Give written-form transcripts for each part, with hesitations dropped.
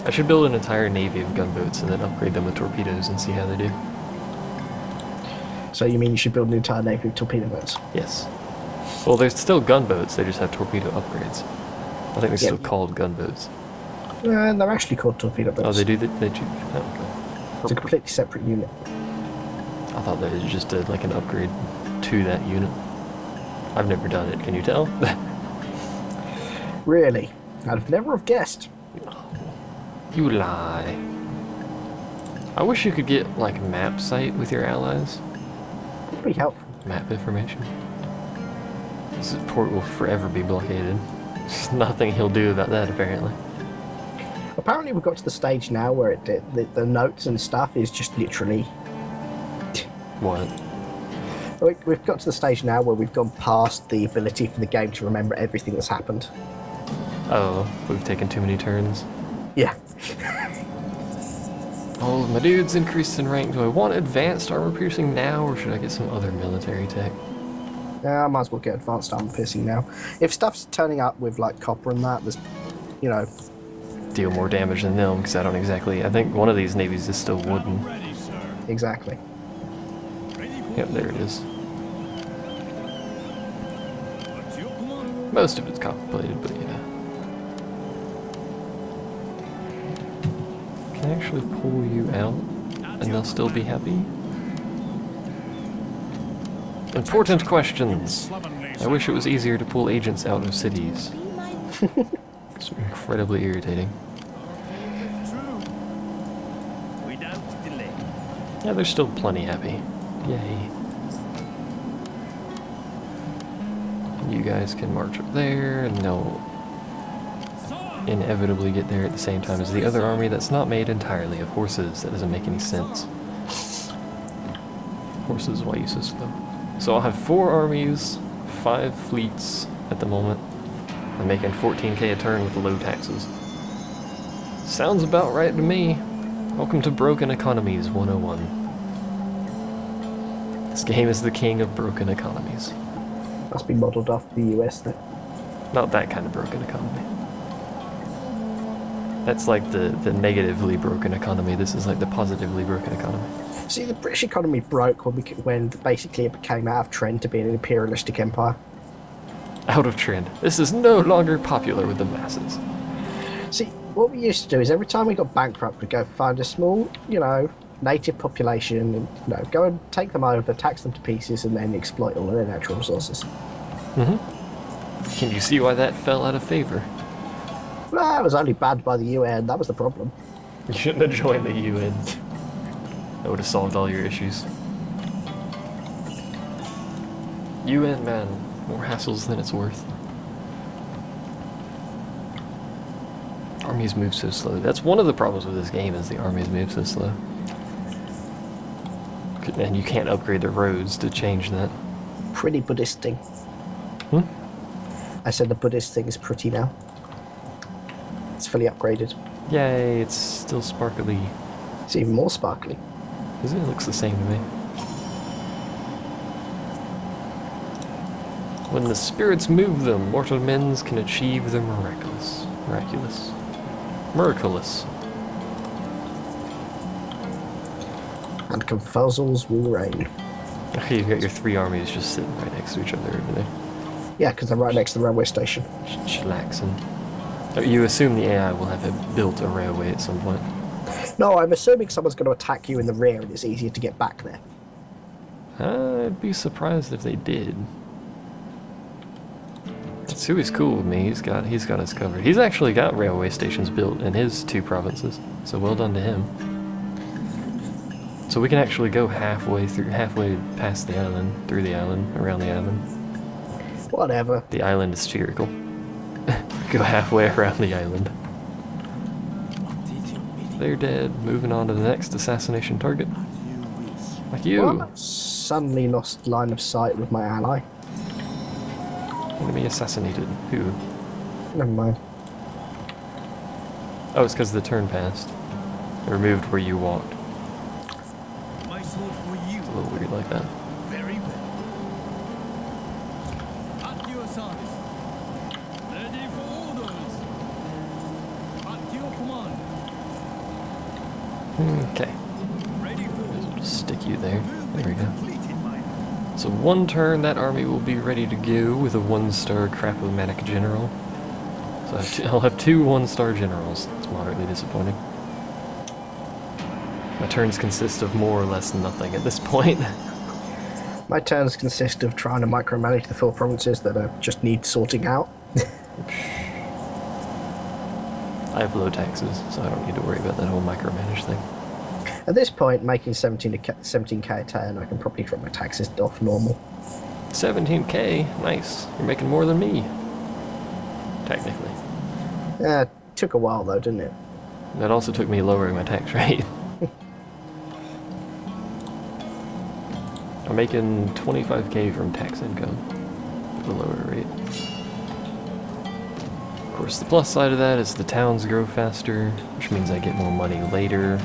I should build an entire navy of gunboats and then upgrade them with torpedoes and see how they do. So you mean you should build an entire navy of torpedo boats? Yes. Well, there's still gunboats, they just have torpedo upgrades. I think they're still Yeah. called gunboats. They're actually called torpedo boats. Oh, they do? They do? Oh, okay. It's a completely separate unit. I thought they just did like an upgrade to that unit. I've never done it, can you tell? Really? I'd never have guessed. You lie. I wish you could get like map site with your allies. It'd be helpful. Map information. This port will forever be blockaded. There's nothing he'll do about that apparently. Apparently we've got to the stage now where the notes and stuff is just literally... What? We've got to the stage now where we've gone past the ability for the game to remember everything that's happened. Oh, we've taken too many turns. Yeah. Oh, my dude's increased in rank. Do I want advanced armor piercing now, or should I get some other military tech? Yeah, I might as well get advanced armor piercing now. If stuff's turning up with like copper and that, there's, you know... Deal more damage than them, because I don't exactly... I think one of these navies is still wooden. Exactly. Yep, there it is. Most of it's copper-plated, but yeah. Can I actually pull you out, and they'll still be happy? Important questions! I wish it was easier to pull agents out of cities. It's incredibly irritating. Yeah, they're still plenty happy. Yay. You guys can march up there, and they'll inevitably get there at the same time as the other army that's not made entirely of horses. That doesn't make any sense. Horses, why you so slow? So I'll have 4 armies, 5 fleets at the moment. I'm making 14k a turn with low taxes. Sounds about right to me. Welcome to Broken Economies 101. This game is the king of broken economies. Must be modelled after the US then. Not that kind of broken economy. That's like the negatively broken economy. This is like the positively broken economy. See, the British economy broke when basically it became out of trend to be an imperialistic empire. Out of trend. This is no longer popular with the masses. See, what we used to do is every time we got bankrupt, we'd go find a small, you know, native population and, you know, go and take them over, tax them to pieces, and then exploit all of their natural resources. Mm-hmm. Can you see why that fell out of favor? Well, it was only banned by the UN, that was the problem. You shouldn't have joined the UN. That would have solved all your issues. UN, man. More hassles than it's worth. Armies move so slow. That's one of the problems with this game, is the armies move so slow. And you can't upgrade the roads to change that. Pretty Buddhist thing. Hmm? I said the Buddhist thing is pretty now. It's fully upgraded. Yay, it's still sparkly. It's even more sparkly. It looks the same to me. When the spirits move them, mortal men can achieve the miraculous. Miraculous. Miraculous. And confuzzles will reign. Okay, you've got your 3 armies just sitting right next to each other over there. Yeah, because they're right next to the railway station. Chillaxing. You assume the AI will have built a railway at some point. No, I'm assuming someone's going to attack you in the rear and it's easier to get back there. I'd be surprised if they did. Tsui's cool with me. He's got us covered. He's actually got railway stations built in his 2 provinces, so well done to him. So we can actually go halfway past the island, through the island, around the island. Whatever. The island is spherical. Go halfway around the island. They're dead. Moving on to the next assassination target. Like you. Well, suddenly lost line of sight with my ally. Enemy assassinated. Who? Never mind. Oh, it's because the turn passed. It removed where you walked. My sword for you. It's a little weird like that. Very well. At your service. Ready for orders. At your command. Okay. Ready for Just stick you there. There we go. completed, my lord. So one turn, that army will be ready to go with a 1-star crapomatic general. So I'll have 2 1-star generals. It's moderately disappointing. My turns consist of more or less nothing at this point. My turns consist of trying to micromanage the 4 provinces that just need sorting out. I have low taxes, so I don't need to worry about that whole micromanage thing. At this point, making 17k a turn, I can probably drop my taxes off normal. 17k, nice. You're making more than me. Technically. Yeah, it took a while though, didn't it? That also took me lowering my tax rate. I'm making 25k from tax income with a lower rate. Of course, the plus side of that is the towns grow faster, which means I get more money later.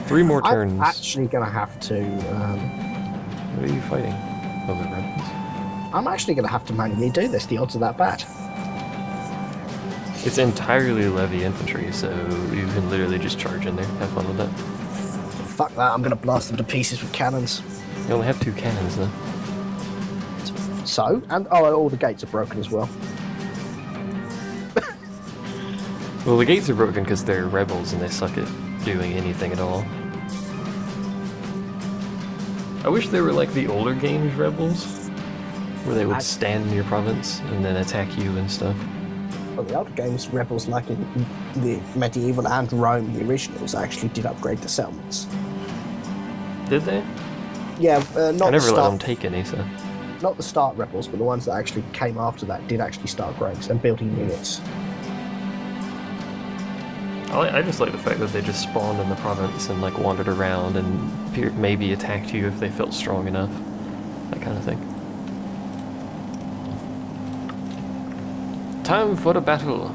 3 more turns. I'm actually going to have to... What are you fighting? Oh, the rebels. I'm actually going to have to manually do this. The odds are that bad. It's entirely levy infantry, so you can literally just charge in there. Have fun with that. Fuck that, I'm going to blast them to pieces with cannons. You only have 2 cannons, though. So? And all the gates are broken as well. Well, the gates are broken because they're rebels and they suck at doing anything at all. I wish they were like the older games rebels, where they would stand in your province and then attack you and stuff. Well, the other games, rebels like in the medieval and Rome, the originals, actually did upgrade the settlements. Did they? Yeah, not I never the let them start, take any, so... not the start rebels, but the ones that actually came after that did actually start growing and building units. I just like the fact that they just spawned in the province and like wandered around and maybe attacked you if they felt strong enough. That kind of thing. Time for a battle.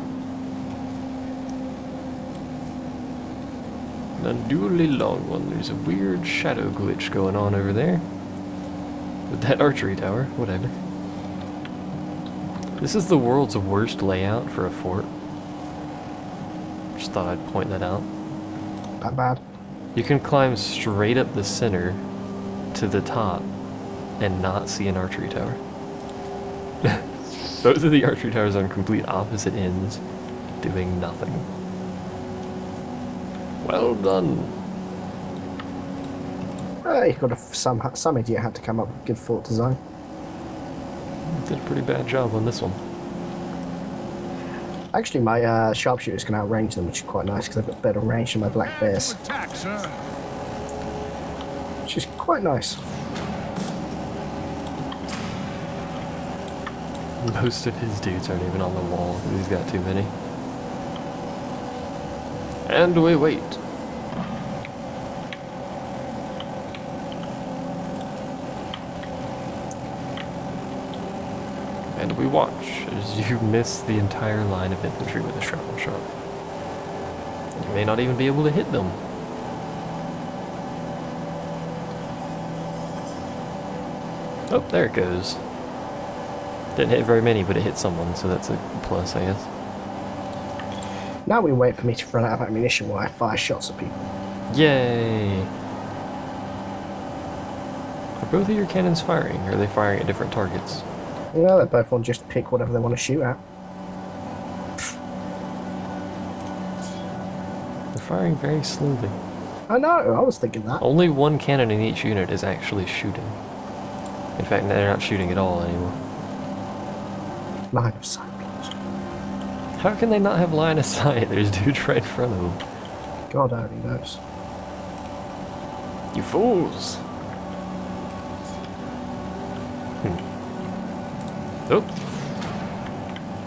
An unduly long one. There's a weird shadow glitch going on over there. With that archery tower, whatever. This is the world's worst layout for a fort. Just thought I'd point that out. That bad? You can climb straight up the center to the top and not see an archery tower. Both of the archery towers are on complete opposite ends, doing nothing. Well done. You've got some idiot had to come up with a good fort design. Did a pretty bad job on this one. Actually, my sharpshooters can outrange them, which is quite nice because I've got better range than my black bears, Attack, sir. which is quite nice. Most of his dudes aren't even on the wall. He's got too many. And we wait. And we watch as you miss the entire line of infantry with a shrapnel shot. You may not even be able to hit them. Oh, there it goes. Didn't hit very many, but it hit someone, so that's a plus, I guess. Now we wait for me to run out of ammunition while I fire shots at people. Yay! Are both of your cannons firing, or are they firing at different targets? Well, they both want just pick whatever they want to shoot at. They're firing very slowly. I know, I was thinking that. Only one cannon in each unit is actually shooting. In fact, they're not shooting at all anymore. Line of sight. How can they not have line of sight? There's dudes right in front of them. God only knows. You fools! Oh!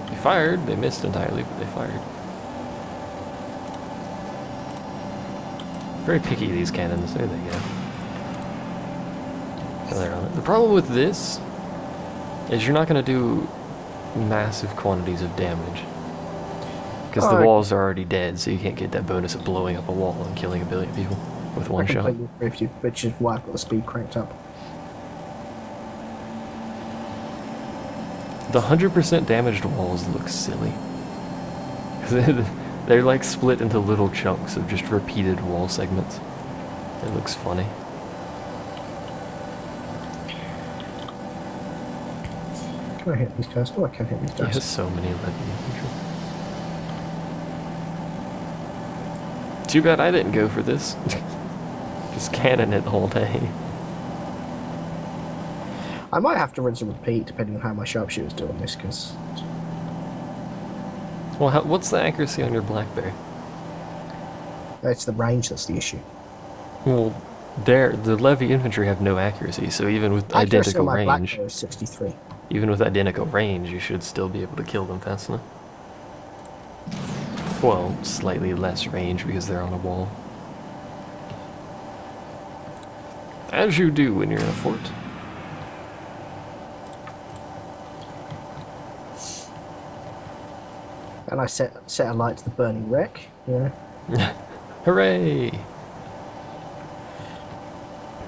They fired. They missed entirely, but they fired. Very picky, these cannons. There they go. And they're on it. The problem with this is you're not going to do massive quantities of damage. Because the walls are already dead, so you can't get that bonus of blowing up a wall and killing a billion people with one I shot. completely agree with you, which is why I've got the speed cranked up. The 100% damaged walls look silly. They're like split into little chunks of just repeated wall segments. It looks funny. Can I hit these guys? Oh, I can hit these He guys. has so many levy infantry. Too bad I didn't go for this. Just cannon it the whole day. I might have to rinse and repeat depending on how my sharpshooters do on this, because Well, what's the accuracy on your blackberry? it's the range that's the issue. Well, the levy infantry have no accuracy, so even with Accuracy identical on my range, blackberry is 63. even with identical range, you should still be able to kill them fast enough. Well, slightly less range because they're on a wall. As you do when you're in a fort. And I set a light to the burning wreck. Yeah. Hooray!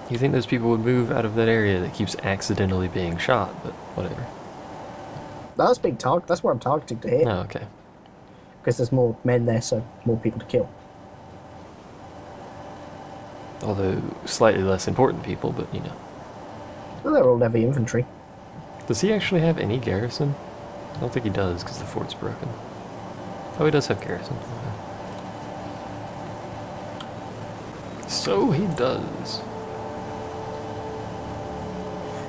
You think those people would move out of that area that keeps accidentally being shot, but whatever. That's being targeted. That's where I'm targeting to hit. Oh, okay. Because there's more men there, so more people to kill. Although slightly less important people, but you know. Well, they're all heavy infantry. Does he actually have any garrison? I don't think he does because the fort's broken. Oh, he does have garrison. Okay. So he does.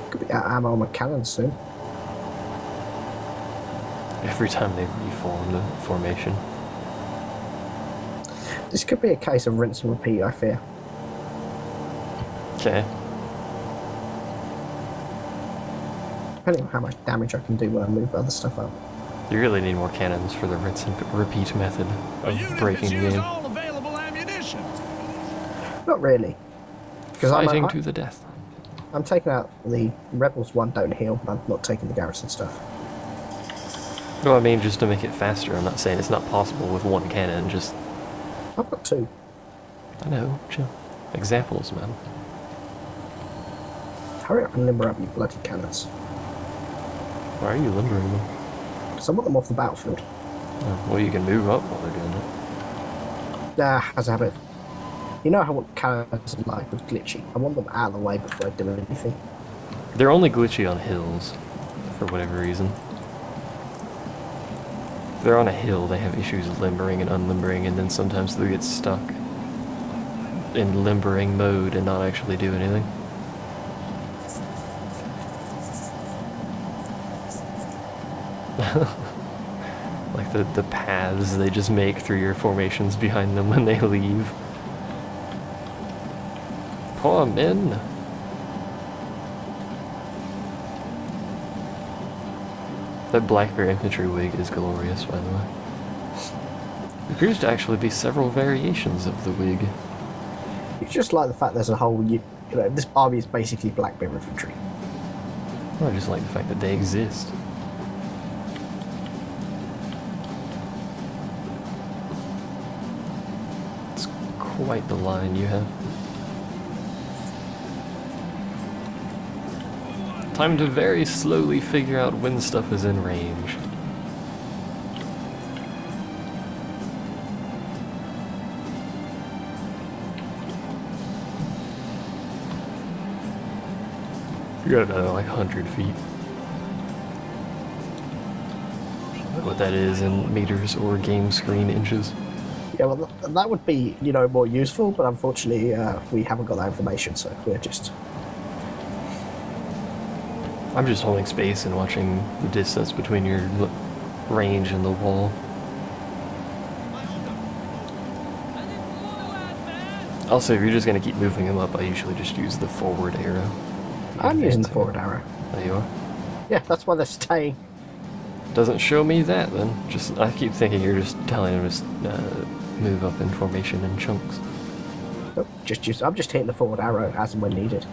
Could be out of ammo on my cannons soon. Every time they reform the formation. This could be a case of rinse and repeat, I fear. Okay. Depending on how much damage I can do when I move other stuff up. You really need more cannons for the rinse and repeat method A of unit breaking has the used game. all available ammunition. Not really. Because Fighting to the death. I'm taking out the rebels one don't heal, but I'm not taking the garrison stuff. No, I mean just to make it faster. I'm not saying it's not possible with one cannon, just... I've got two. I know, chill. Examples, man. Hurry up and limber up, you bloody cannons. Why are you limbering them? Because I want them off the battlefield. Oh, well, you can move up while they're doing it. Nah, as a habit. You know how what cannons are like with glitchy. I want them out of the way before I do anything. They're only glitchy on hills, for whatever reason. If they're on a hill, they have issues with limbering and unlimbering, and then sometimes they get stuck in limbering mode and not actually do anything. Like the paths they just make through your formations behind them when they leave. Poor men. That blackberry infantry wig is glorious, by the way. There appears to actually be several variations of the wig. You just like the fact there's a whole, you know, this army is basically Blackbeard infantry. I just like the fact that they exist. It's quite the line you have. Time to very slowly figure out when stuff is in range. You got another like 100 feet. What that is in meters or game screen inches. Yeah, well, that would be, you know, more useful, but unfortunately, we haven't got that information, so we're just... I'm just holding space and watching the distance between your range and the wall. Also, if you're just going to keep moving them up, I usually just use the forward arrow. I'm using the forward arrow. There you are. Yeah, that's why they're staying. Doesn't show me that then. Just I keep thinking you're just telling them to move up in formation in chunks. Nope, I'm just hitting the forward arrow as and when needed.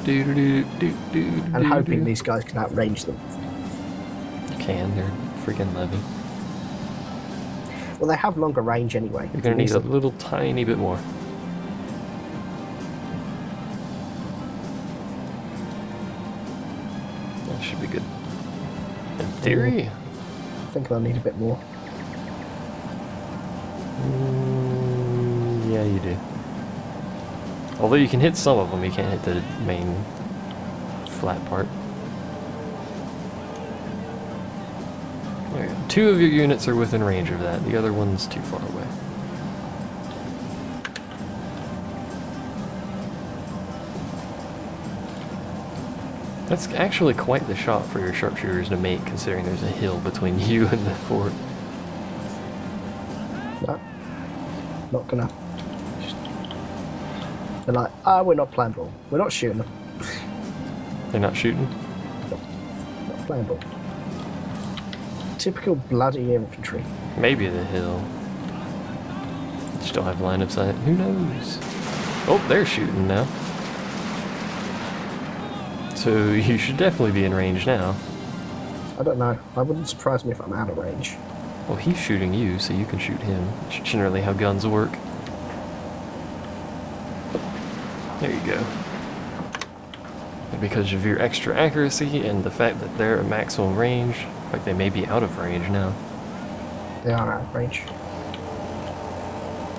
And hoping these guys can outrange them. You can, they're freaking levy. Well, they have longer range anyway. You're gonna need a little tiny bit more. That should be good. theory. I think I'll need a bit more. Yeah, you do. Although you can hit some of them, you can't hit the main flat part. There you go. 2 of your units are within range of that. The other one's too far away. That's actually quite the shot for your sharpshooters to make, considering there's a hill between you and the fort. No. Not gonna. Just... They're like, ah, we're not playing ball. We're not shooting them. They're not shooting? No, not playing ball. Typical bloody infantry. Maybe the hill. Just don't have line of sight. Who knows? Oh, they're shooting now. So you should definitely be in range now. I don't know. I wouldn't surprise me if I'm out of range. Well, he's shooting you, so you can shoot him. It's generally how guns work. There you go. And because of your extra accuracy and the fact that they're at maximum range, in fact, they may be out of range now. They are out of range.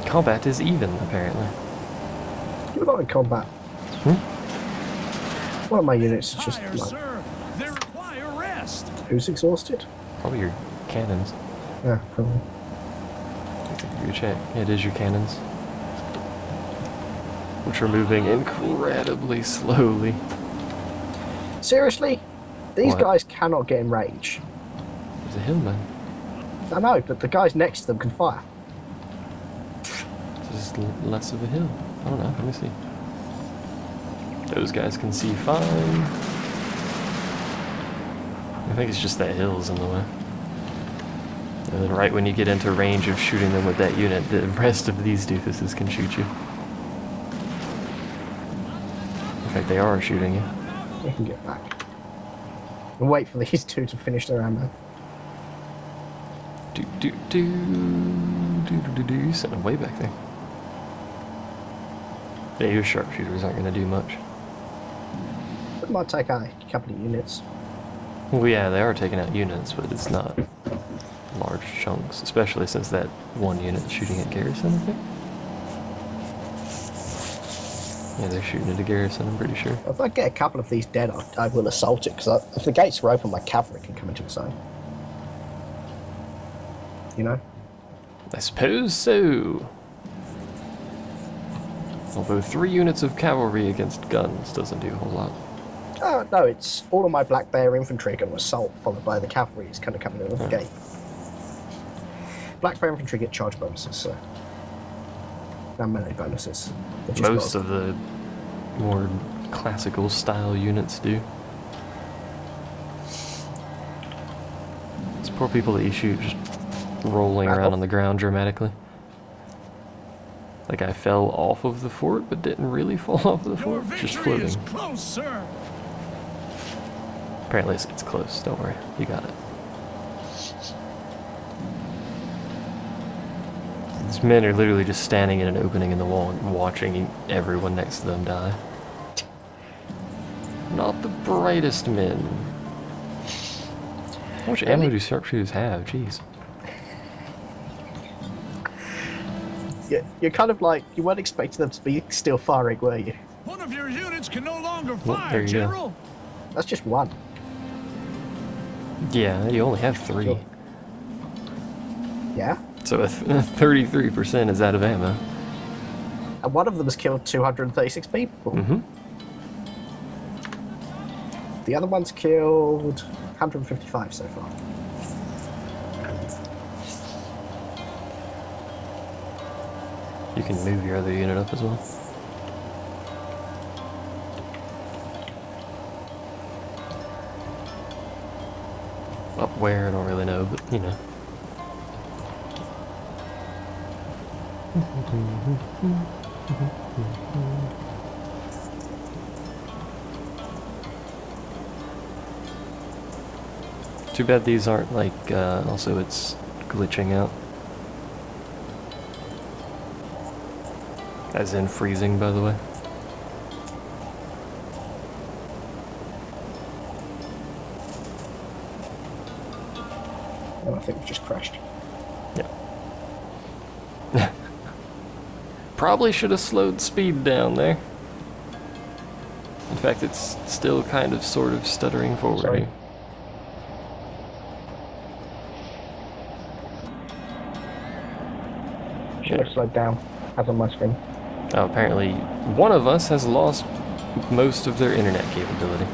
Combat is even, apparently. You're not in combat. One of my units is just Fire, like, sir. They require rest. who's exhausted? Probably your cannons. Yeah, probably. You check. It is your cannons. Which are moving incredibly slowly. Seriously? These What? guys cannot get in range. There's a hill, man. I know, but the guys next to them can fire. It's just less of a hill. I don't know. Let me see. Those guys can see fine. I think it's just that hill's in the way. And then right when you get into range of shooting them with that unit, the rest of these doofuses can shoot you. In fact, they are shooting you. We can get back. And wait for these two to finish their ammo. You sent them way back there. Yeah, your sharpshooters aren't going to do much. It might take out a couple of units. Well, yeah, they are taking out units, but it's not large chunks, especially since that one unit is shooting at garrison, I think. Yeah, they're shooting at a garrison, I'm pretty sure. If I get a couple of these dead, I will assault it, because if the gates are open, my cavalry can come into its own. You know? I suppose so. Although 3 units of cavalry against guns doesn't do a whole lot. No, it's all of my Black Bear infantry are going to assault, followed by the cavalry is kind of coming in with the gate. Black Bear infantry get charge bonuses, so... And melee bonuses. Most of the more classical style units do. It's poor people that you shoot just rolling around on the ground dramatically. Like I fell off of the fort, but didn't really fall off of the Your fort, just victory is floating. close, sir. Apparently it's close, don't worry, you got it. These men are literally just standing in an opening in the wall and watching everyone next to them die. Not the brightest men. How much ammo do sharpshooters have? Jeez. You're kind of like, you weren't expecting them to be still firing, were you? One of your units can no longer Well, fire, there you go. General. That's just one. Yeah, you only have 3. Sure. Yeah? So 33% is out of ammo. And one of them has killed 236 people. Mm-hmm. The other one's killed 155 so far. You can move your other unit up as well. Up where, I don't really know, but you know. Too bad these aren't like, also it's glitching out. As in freezing, by the way. And I think we've just crashed. Yeah. Probably should have slowed speed down there. In fact, it's still kind of sort of stuttering forward Sorry. here. Should have slowed down, as on my screen. Oh, apparently one of us has lost most of their internet capability.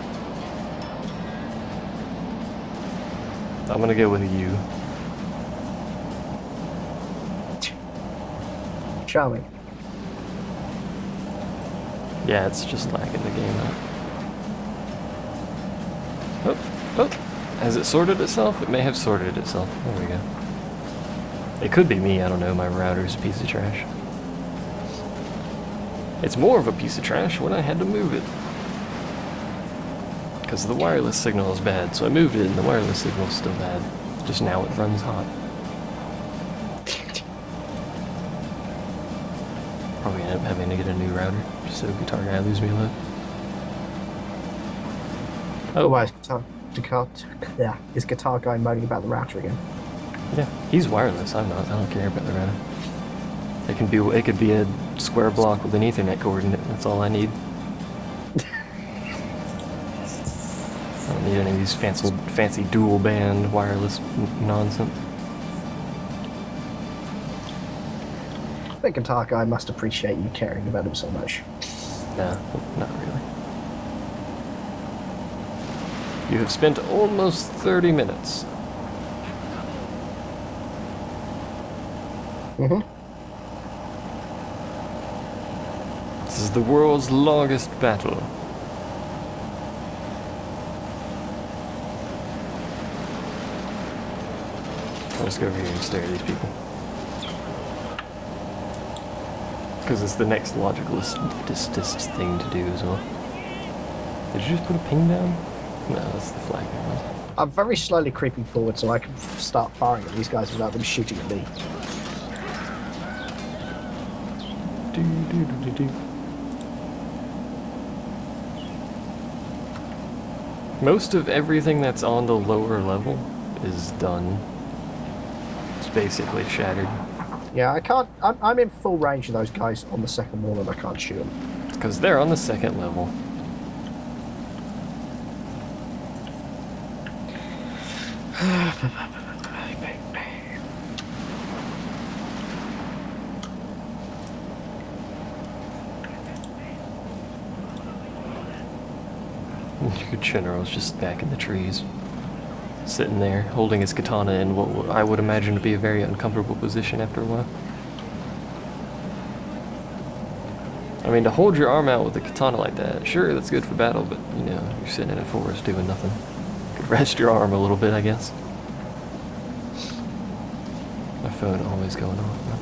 I'm gonna go with you. Charming. Yeah, it's just lagging the game out. Oh, oh. Has it sorted itself? It may have sorted itself. There we go. It could be me, I don't know. My router's a piece of trash. It's more of a piece of trash when I had to move it. Because the wireless signal is bad, so I moved it and the wireless signal is still bad. Just now it runs hot. Probably end up having to get a new router, just so Guitar Guy leaves me alone. Oh, Otherwise, is Guitar Guy moaning about the router again? yeah, he's wireless, I'm not, I don't care about the router. It could be a square block with an Ethernet cord in it, that's all I need. I don't need any of these fancy dual band wireless nonsense. I think Guitar Guy must appreciate you caring about him so much. Nah, not really. You have spent almost 30 minutes. Mm-hmm. This is the world's longest battle. I'll just go over here and stare at these people. Because it's the next logicalist thing to do as well. Did you just put a ping down? No, that's the flag there. I'm very slowly creeping forward so I can start firing at these guys without them shooting at me. Most of everything that's on the lower level is done. It's basically shattered. Yeah, I can't. I'm in full range of those guys on the second wall and I can't shoot them. Because they're on the second level. Your general's just back in the trees. Sitting there, holding his katana in what I would imagine to be a very uncomfortable position after a while. I mean, to hold your arm out with a katana like that, sure, that's good for battle, but, you know, you're sitting in a forest doing nothing. You could rest your arm a little bit, I guess. My phone always going off, man.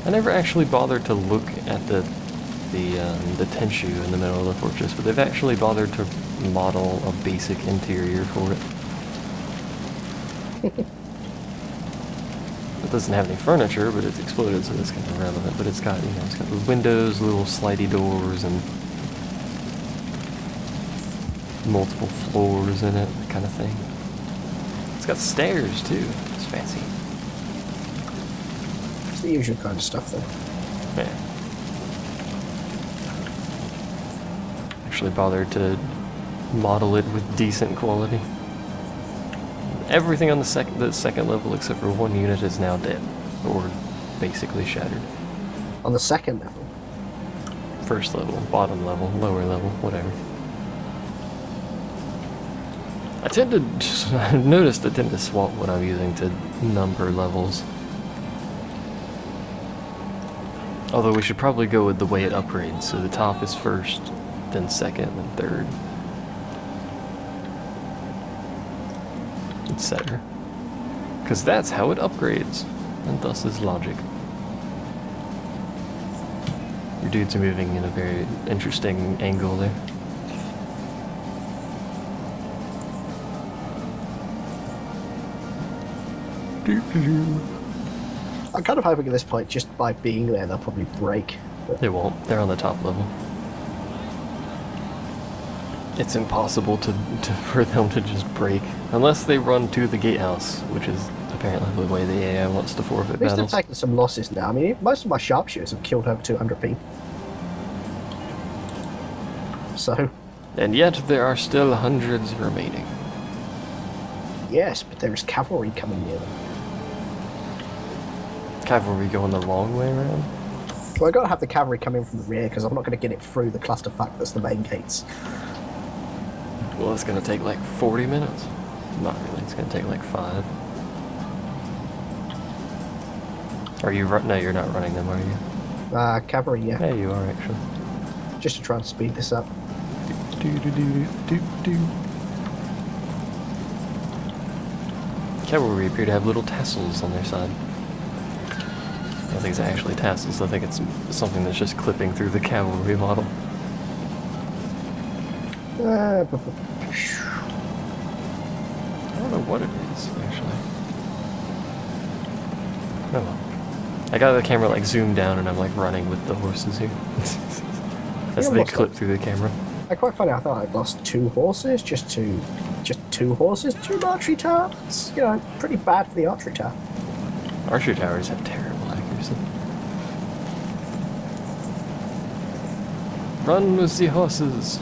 I never actually bothered to look at the Tenshu in the middle of the fortress, but they've actually bothered to model a basic interior for it. It doesn't have any furniture, but it's exploded, so that's kind of irrelevant. But it's got, you know, it's got the windows, little slidey doors, and multiple floors in it, that kind of thing. It's got stairs too. It's fancy. It's the usual kind of stuff, though. Yeah. Actually bothered to model it with decent quality. Everything on the second level except for one unit is now dead, or basically shattered. On the second level? First level, bottom level, lower level, whatever. I've noticed I tend to swap what I'm using to number levels. Although we should probably go with the way it upgrades, so the top is first, then second, then third. Etc. Because that's how it upgrades, and thus is logic. Your dudes are moving in a very interesting angle there. I'm kind of hoping at this point, just by being there, they'll probably break. But They won't. They're on the top level. it's impossible for them to just break unless they run to the gatehouse, which is apparently the way the AI wants to forfeit At least battles. they've taken some losses now. I mean, most of my sharpshooters have killed over 200 people. So, And yet there are still hundreds remaining. yes, but there is cavalry coming near them. Cavalry going the long way around? Well, I've got to have the cavalry come in from the rear because I'm not going to get it through the clusterfuck that's the main gates. Well, it's going to take like 40 minutes. Not really, it's going to take like 5. Are you No, you're not running them, are you? Cavalry, yeah. Yeah, you are actually. Just to try and speed this up. Cavalry appear to have little tassels on their side. I don't think it's actually tassels, I think it's something that's just clipping through the cavalry model. Uh, I don't know what it is, actually. Oh well. I got the camera like zoomed down and I'm like running with the horses here. As they clip through the camera. Quite funny, I thought I'd lost 2 horses, just 2 horses, 2 archery towers. You know, pretty bad for the archery tower. Archer towers have terrible accuracy. Run with the horses!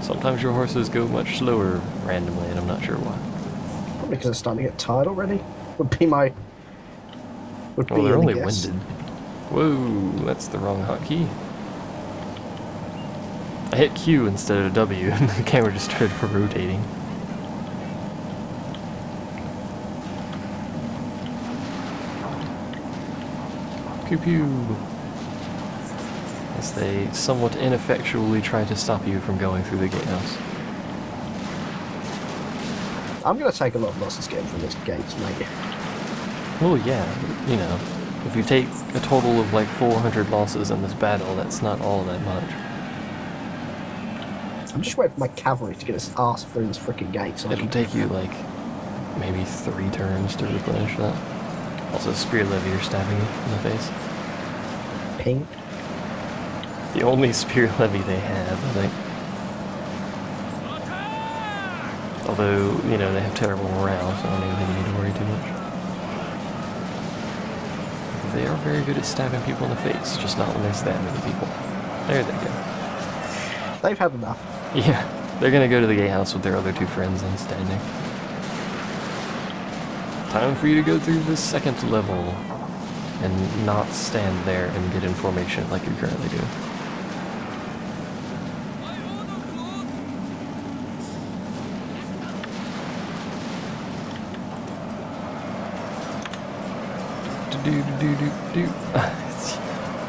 Sometimes your horses go much slower randomly, and I'm not sure why. Probably because it's starting to get tired already. Would be my... Would Well, be they're the only guess. winded. Whoa, that's the wrong hotkey. I hit Q instead of W, and the camera just started rotating. Pew pew. As they somewhat ineffectually try to stop you from going through the gatehouse. I'm going to take a lot of losses getting through this gates, mate. Well, yeah, you know, if you take a total of like 400 losses in this battle, that's not all that much. I'm just waiting for my cavalry to get its ass through this freaking gate. So It'll take you like maybe 3 turns to replenish that. Also, spear levier stabbing you in the face. Ping. The only spear levy they have, I think. Although, you know, they have terrible morale, so I don't even think you need to worry too much. They are very good at stabbing people in the face, just not when they're stabbing people. There they go. They've had enough. Yeah, they're gonna go to the gatehouse with their other 2 friends and standing. Time for you to go through the 2nd level and not stand there and get in formation like you're currently doing.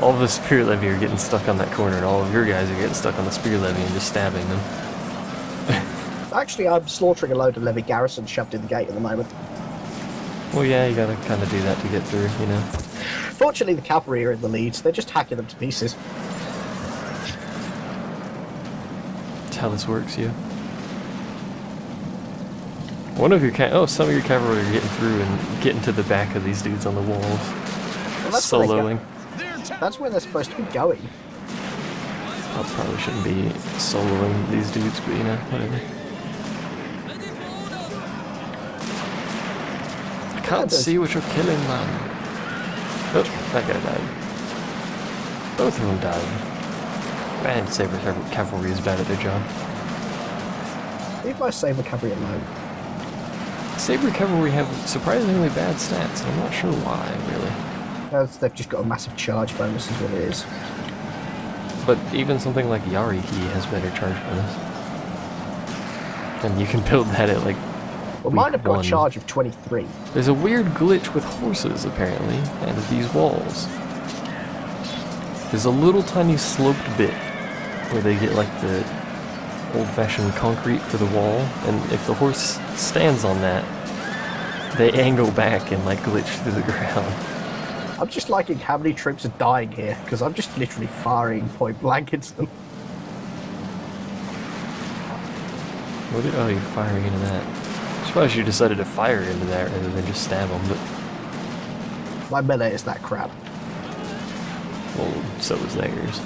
All the spear levy are getting stuck on that corner, and all of your guys are getting stuck on the spear levy and just stabbing them. Actually, I'm slaughtering a load of levy garrisons shoved in the gate at the moment. Well, yeah, you gotta kind of do that to get through, you know. Fortunately, the cavalry are in the lead, so they're just hacking them to pieces. That's how this works, yeah. One of your some of your cavalry are getting through and getting to the back of these dudes on the walls. Well, that's where they go. Soloing. That's where they're supposed to be going. I probably shouldn't be soloing these dudes, but you know, whatever. I can't see what you're killing, man. Oh, that guy died. Both of them died. Man, Saber Cavalry is bad at their job. Leave my saber cavalry alone. Saber Cavalry have surprisingly bad stats, and I'm not sure why, really. They've just got a massive charge bonus is what it is. But even something like Yarihi has better charge bonus. And you can build that at like Well, mine week have got 1. a charge of 23. There's a weird glitch with horses, apparently, and these walls. There's a little tiny sloped bit where they get like the old-fashioned concrete for the wall, and if the horse stands on that, they angle back and like glitch through the ground. I'm just liking how many troops are dying here, because I'm just literally firing point blank into them. Oh, you're firing into that. I'm surprised you decided to fire into that rather than just stab them, but... My melee is that crap. Well, so is theirs.